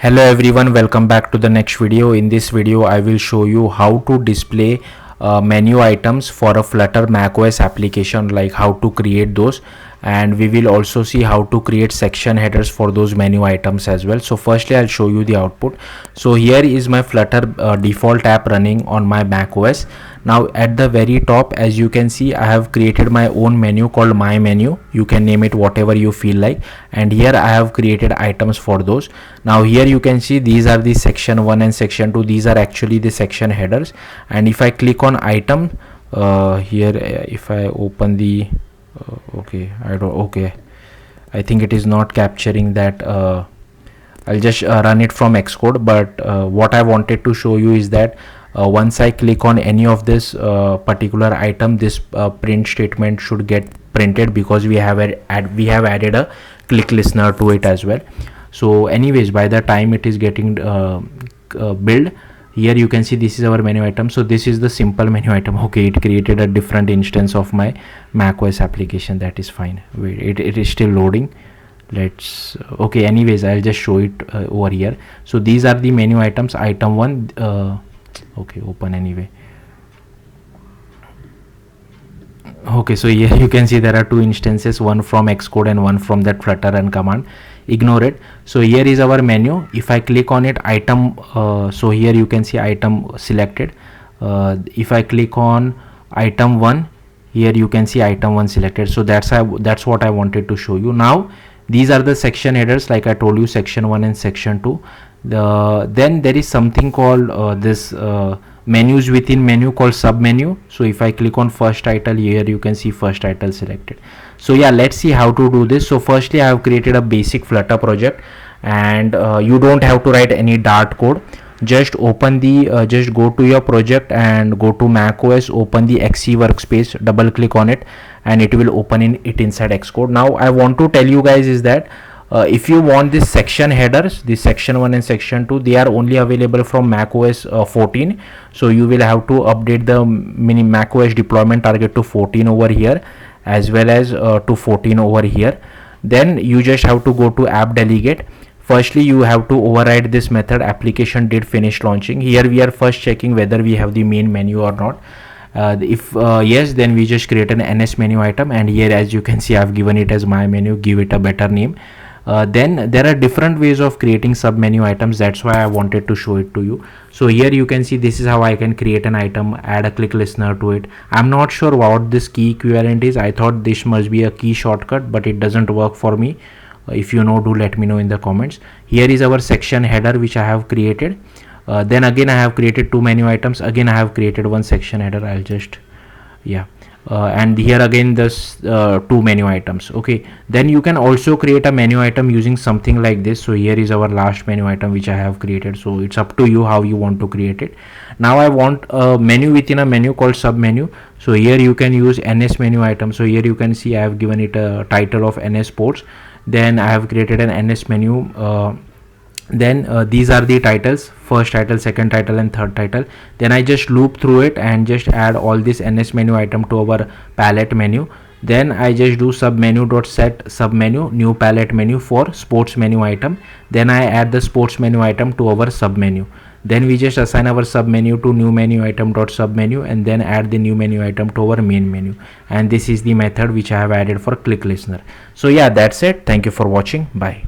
Hello everyone, welcome back to the next video. In this video I will show you how to display menu items for a Flutter macOS application, like how to create those, and we will also see how to create section headers for those menu items as well. So firstly I'll show you the output. So here is my Flutter default app running on my macOS. Now at the very top, as you can see, I have created my own menu called my menu. You can name it whatever you feel like, and here I have created items for those. Now here you can see these are the section 1 and section 2. These are actually the section headers, and if I click on item here, if I open the I think it is not capturing that. I'll just run it from Xcode, but what I wanted to show you is that once I click on any of this particular item, this print statement should get printed, because we have added a click listener to it as well. So anyways, by the time it is getting built, here you can see this is our menu item. So this is the simple menu item. Okay, it created a different instance of my macOS application. That is fine. Wait, it is still loading. Let's okay, anyways, I'll just show it over here. So these are the menu items. Item 1, okay, open anyway. Okay, so here you can see there are two instances, one from Xcode and one from that Flutter run command. Ignore it. So here is our menu. If I click on it, item, so here you can see item selected. If I click on item 1, here you can see item 1 selected. So that's what I wanted to show you. Now these are the section headers, like I told you, section 1 and section 2. Then there is something called this menus within menu called SubMenu. So if I click on first title, here you can see first title selected. So yeah, let's see how to do this. So firstly I have created a basic Flutter project, and you don't have to write any Dart code. Just open the just go to your project and go to macOS, open the XE workspace, double click on it, and it will open it inside Xcode. Now I want to tell you guys is that if you want this section headers, the section 1 and section 2, they are only available from macOS 14. So you will have to update the macOS deployment target to 14 over here, as well as to 14 over here. Then you just have to go to app delegate. Firstly you have to override this method application did finish launching. Here we are first checking whether we have the main menu or not. If yes, then we just create an NS menu item, and here as you can see I have given it as my menu. Give it a better name. Then there are different ways of creating sub menu items. That's why I wanted to show it to you. So here you can see this is how I can create an item, add a click listener to it. I'm not sure what this key equivalent is. I thought this must be a key shortcut, but it doesn't work for me. If you know, do let me know in the comments. Here is our section header which I have created. Then again I have created two menu items. Again I have created one section header. I'll just and here again this two menu items. Okay, then you can also create a menu item using something like this. So here is our last menu item which I have created. So it's up to you how you want to create it. Now I want a menu within a menu called SubMenu. So here you can use NS menu item. So here you can see I have given it a title of NS ports. Then I have created an NS menu. Then these are the titles: first title, second title, and third title. Then I just loop through it and just add all this NS menu item to our palette menu. Then I just do submenu.set submenu new palette menu for sports menu item. Then I add the sports menu item to our submenu. Then we just assign our submenu to new menu item dot submenu, and then add the new menu item to our main menu. And this is the method which I have added for click listener. So yeah, that's it. Thank you for watching. Bye.